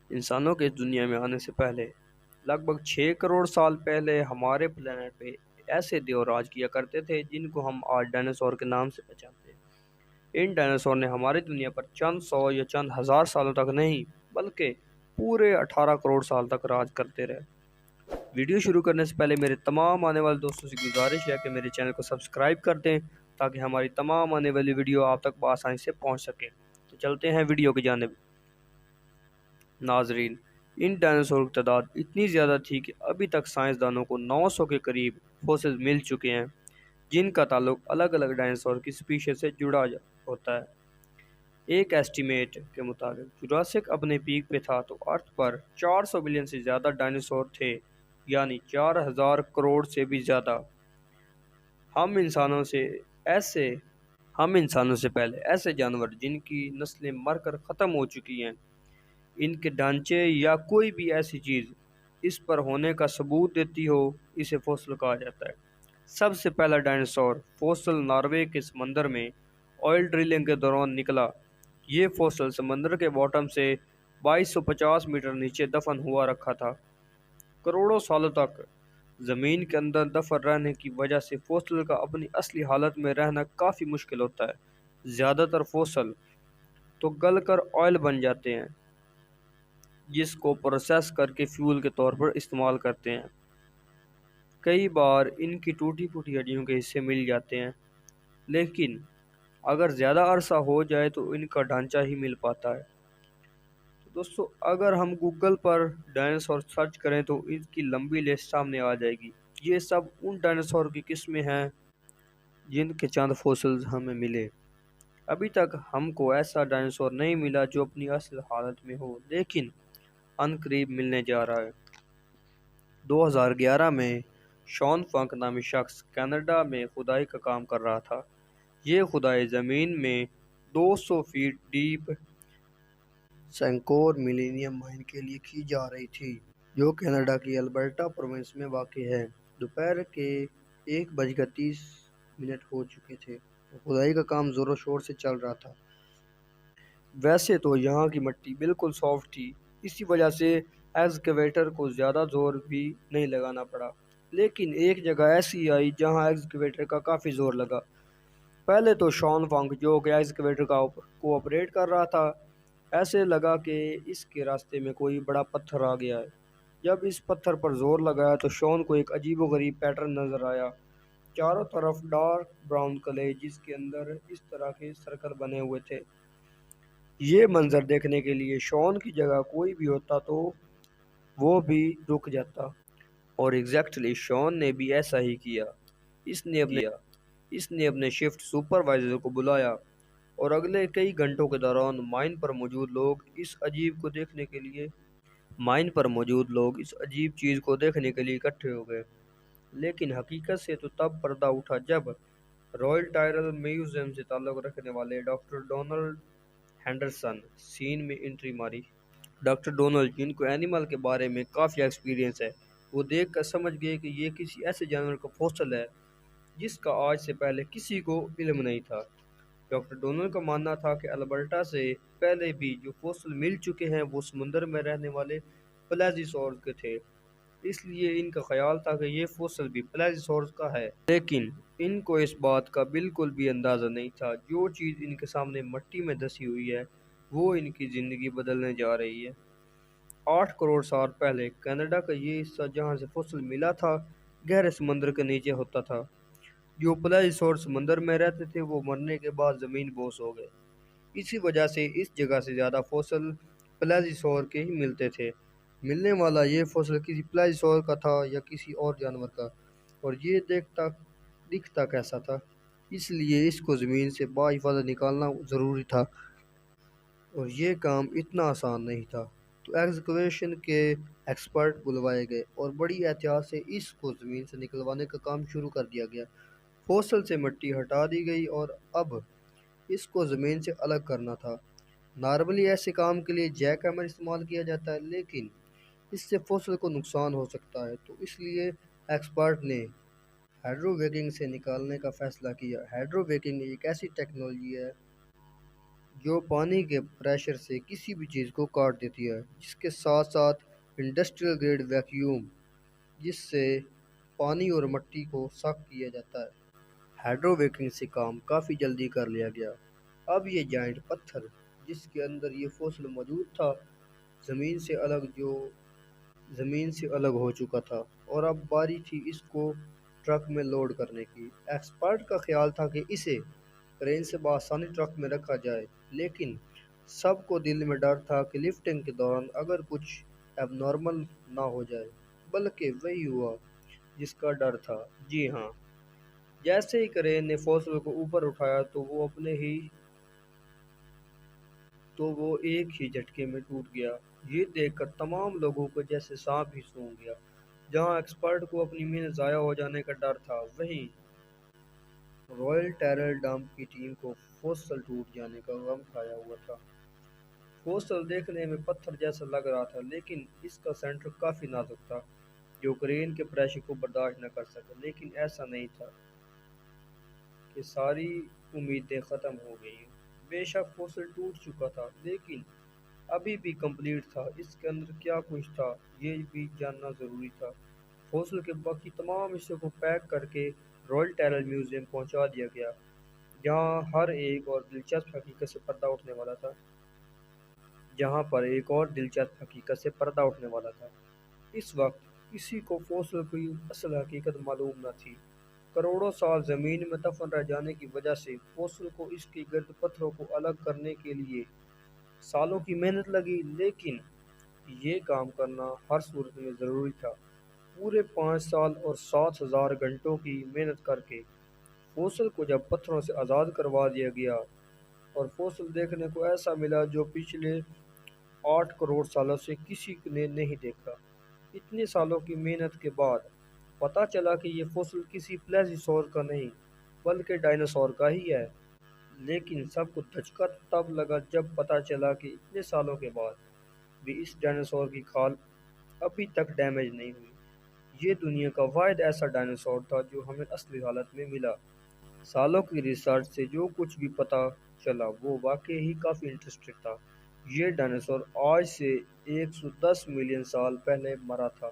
انسانوں کے اس دنیا میں آنے سے پہلے لگ بھگ 6 کروڑ سال پہلے ہمارے پلانٹ پہ ایسے دیو راج کیا کرتے تھے جن کو ہم آج ڈائناسور کے نام سے پہچانتے ہیں۔ ان ڈائناسور نے ہماری دنیا پر چند سو یا چند ہزار سالوں تک نہیں بلکہ پورے 18 کروڑ سال تک راج کرتے رہے۔ ویڈیو شروع کرنے سے پہلے میرے تمام آنے والے دوستوں سے گزارش ہے کہ میرے چینل کو سبسکرائب کر دیں تاکہ ہماری تمام آنے والی ویڈیو آپ تک بآسانی سے پہنچ سکے۔ تو چلتے ہیں ویڈیو کی جانب۔ ناظرین، ان ڈائناسور کی تعداد اتنی زیادہ تھی کہ ابھی تک سائنسدانوں کو 900 کے قریب فوسل مل چکے ہیں جن کا تعلق الگ الگ ڈائناسور کی سپیشیز سے جڑا ہوتا ہے۔ ایک ایسٹیمیٹ کے مطابق جوراسک اپنے پیک پہ تھا تو ارتھ پر 400 بلین سے زیادہ ڈائناسور تھے، یعنی 4000 کروڑ سے بھی زیادہ۔ ہم انسانوں سے پہلے ایسے جانور جن کی نسلیں مر کر ختم ہو چکی ہیں، ان کے ڈھانچے یا کوئی بھی ایسی چیز اس پر ہونے کا ثبوت دیتی ہو، اسے فوسل کہا جاتا ہے۔ سب سے پہلا ڈائناسور فوسل ناروے کے سمندر میں آئل ڈرلنگ کے دوران نکلا۔ یہ فوسل سمندر کے باٹم سے 2250 میٹر نیچے دفن ہوا رکھا تھا۔ کروڑوں سالوں تک زمین کے اندر دفن رہنے کی وجہ سے فوسل کا اپنی اصلی حالت میں رہنا کافی مشکل ہوتا ہے۔ زیادہ تر فوسل تو گل کر آئل بن جاتے ہیں جس کو پروسیس کر کے فیول کے طور پر استعمال کرتے ہیں۔ کئی بار ان کی ٹوٹی پھوٹی ہڈیوں کے حصے مل جاتے ہیں، لیکن اگر زیادہ عرصہ ہو جائے تو ان کا ڈھانچہ ہی مل پاتا ہے۔ تو دوستو، اگر ہم گوگل پر ڈائناسور سرچ کریں تو ان کی لمبی لسٹ سامنے آ جائے گی۔ یہ سب ان ڈائناسور کی قسمیں ہیں جن کے چند فوسلز ہمیں ملے۔ ابھی تک ہم کو ایسا ڈائناسور نہیں ملا جو اپنی اصل حالت میں ہو، لیکن ان قریب ملنے جا رہا ہے۔ 2011 میں شان فنک نامی شخص کینیڈا میں کھدائی کا کام کر رہا تھا۔ یہ کھدائی زمین میں 200 فیٹ ڈیپ سینکور ملینیم مائن کے لیے کی جا رہی تھی، جو کینیڈا کی البرٹا پروونس میں واقع ہے۔ دوپہر کے 1:30 ہو چکے تھے اور کھدائی کا کام زور و شور سے چل رہا تھا۔ ویسے تو یہاں کی مٹی بالکل سافٹ تھی، اسی وجہ سے ایکسکیویٹر کو زیادہ زور بھی نہیں لگانا پڑا، لیکن ایک جگہ ایسی آئی جہاں ایکسکیویٹر کا کافی زور لگا۔ پہلے تو شان فنک جو کہ ایکسکیویٹر کو آپریٹ کر رہا تھا، ایسے لگا کہ اس کے راستے میں کوئی بڑا پتھر آ گیا ہے۔ جب اس پتھر پر زور لگایا تو شان کو ایک عجیب و غریب پیٹرن نظر آیا۔ چاروں طرف ڈارک براؤن کلے جس کے اندر اس طرح کے سرکل بنے ہوئے تھے۔ یہ منظر دیکھنے کے لیے شان کی جگہ کوئی بھی ہوتا تو وہ بھی رک جاتا، اور ایگزیکٹلی شان نے بھی ایسا ہی کیا۔ اس نے اپنے شفٹ سپروائزر کو بلایا اور اگلے کئی گھنٹوں کے دوران مائن پر موجود لوگ اس عجیب چیز کو دیکھنے کے لیے اکٹھے ہو گئے۔ لیکن حقیقت سے تو تب پردہ اٹھا جب رائل ٹائرل میوزیم سے تعلق رکھنے والے ڈاکٹر ڈونلڈ ہینڈرسن سین میں انٹری ماری۔ ڈاکٹر ڈونلڈ، جن کو اینیمل کے بارے میں کافی ایکسپیرینس ہے، وہ دیکھ کر سمجھ گئے کہ یہ کسی ایسے جانور کا فوسل ہے جس کا آج سے پہلے کسی کو علم نہیں تھا۔ ڈاکٹر ڈونلڈ کا ماننا تھا کہ البرٹا سے پہلے بھی جو فوسل مل چکے ہیں وہ سمندر میں رہنے والے پلیزیسورز کے تھے، اس لیے ان کا خیال تھا کہ یہ فوسل بھی پلیزیسورز کا ہے۔ لیکن ان کو اس بات کا بالکل بھی اندازہ نہیں تھا جو چیز ان کے سامنے مٹی میں دسی ہوئی ہے وہ ان کی زندگی بدلنے جا رہی ہے۔ 8 کروڑ سال پہلے کینیڈا کا یہ حصہ جہاں سے فوسل ملا تھا گہرے سمندر کے نیچے ہوتا تھا۔ جو پلیزیسور سمندر میں رہتے تھے وہ مرنے کے بعد زمین بوس ہو گئے، اسی وجہ سے اس جگہ سے زیادہ فوسل پلیزیسور کے ہی ملتے تھے۔ ملنے والا یہ فوسل کسی پلیزیسور کا تھا یا کسی اور جانور کا، اور یہ دکھتا کیسا تھا، اس لیے اس کو زمین سے بحفاظت نکالنا ضروری تھا، اور یہ کام اتنا آسان نہیں تھا۔ تو ایکسکیویشن کے ایکسپرٹ بلوائے گئے اور بڑی احتیاط سے اس کو زمین سے نکلوانے کا کام شروع کر دیا گیا۔ فوسل سے مٹی ہٹا دی گئی اور اب اس کو زمین سے الگ کرنا تھا۔ نارملی ایسے کام کے لیے جیک ہیمر استعمال کیا جاتا ہے، لیکن اس سے فوسل کو نقصان ہو سکتا ہے، تو اس لیے ایکسپرٹ نے ہائیڈرو ویکنگ سے نکالنے کا فیصلہ کیا۔ ہائیڈرو ویکنگ ایک ایسی ٹیکنالوجی ہے جو پانی کے پریشر سے کسی بھی چیز کو کاٹ دیتی ہے، جس کے ساتھ ساتھ انڈسٹریل گریڈ ویکیوم جس سے پانی اور مٹی کو صاف کیا جاتا ہے۔ ہائیڈرو ویکنگ سے کام کافی جلدی کر لیا گیا۔ اب یہ جائنٹ پتھر جس کے اندر یہ فوسل موجود تھا زمین سے الگ جو زمین سے الگ ہو چکا تھا اور اب باری تھی اس کو ٹرک میں لوڈ کرنے کی۔ ایکسپرٹ کا خیال تھا کہ اسے کرین سے بآسانی ٹرک میں رکھا جائے، لیکن سب کو دل میں ڈر تھا کہ لفٹنگ کے دوران اگر کچھ اب نارمل نہ ہو جائے۔ بلکہ وہی ہوا جس کا ڈر تھا۔ جی ہاں، جیسے ہی کرین نے فوسل کو اوپر اٹھایا تو وہ ایک ہی جھٹکے میں ٹوٹ گیا۔ یہ دیکھ کر تمام لوگوں کو جیسے سانپ ہی سونگھ گیا۔ جہاں ایکسپرٹ کو اپنی محنت ضائع ہو جانے کا ڈر تھا، وہیں رائل ٹیرل ڈمپ کی ٹیم کو فوسل ٹوٹ جانے کا غم کھایا ہوا تھا۔ فوسل دیکھنے میں پتھر جیسا لگ رہا تھا، لیکن اس کا سینٹر کافی نازک تھا جو کرین کے پریشر کو برداشت نہ کر سکا۔ لیکن ایسا نہیں تھا کہ ساری امیدیں ختم ہو گئیں۔ بے شک فوسل ٹوٹ چکا تھا، لیکن ابھی بھی کمپلیٹ تھا۔ اس کے اندر کیا کچھ تھا یہ بھی جاننا ضروری تھا۔ فوسل کے باقی تمام حصوں کو پیک کر کے رائل ٹیرل میوزیم پہنچا دیا گیا، جہاں ہر ایک اور دلچسپ حقیقت سے پردہ اٹھنے والا تھا۔ اس وقت کسی کو فوسل کی اصل حقیقت معلوم نہ تھی۔ کروڑوں سال زمین میں دفن رہ جانے کی وجہ سے فوسل کو اس کے گرد پتھروں کو الگ کرنے کے لیے سالوں کی محنت لگی، لیکن یہ کام کرنا ہر صورت میں ضروری تھا۔ پورے 5 سال اور 7,000 گھنٹوں کی محنت کر کے فوسل کو جب پتھروں سے آزاد کروا دیا گیا اور فوسل دیکھنے کو ایسا ملا جو پچھلے 8 کروڑ سالوں سے کسی نے نہیں دیکھا۔ اتنے سالوں کی محنت کے بعد پتہ چلا کہ یہ فوسل کسی پلیزیسور کا نہیں بلکہ ڈائناسور کا ہی ہے۔ لیکن سب کو دھچکا تب لگا جب پتہ چلا کہ اتنے سالوں کے بعد بھی اس ڈائناسور کی کھال ابھی تک ڈیمیج نہیں ہوئی۔ یہ دنیا کا واحد ایسا ڈائناسور تھا جو ہمیں اصلی حالت میں ملا۔ سالوں کی ریسرچ سے جو کچھ بھی پتہ چلا وہ واقعی ہی کافی انٹرسٹنگ تھا۔ یہ ڈائناسور آج سے 110 ملین سال پہلے مرا تھا۔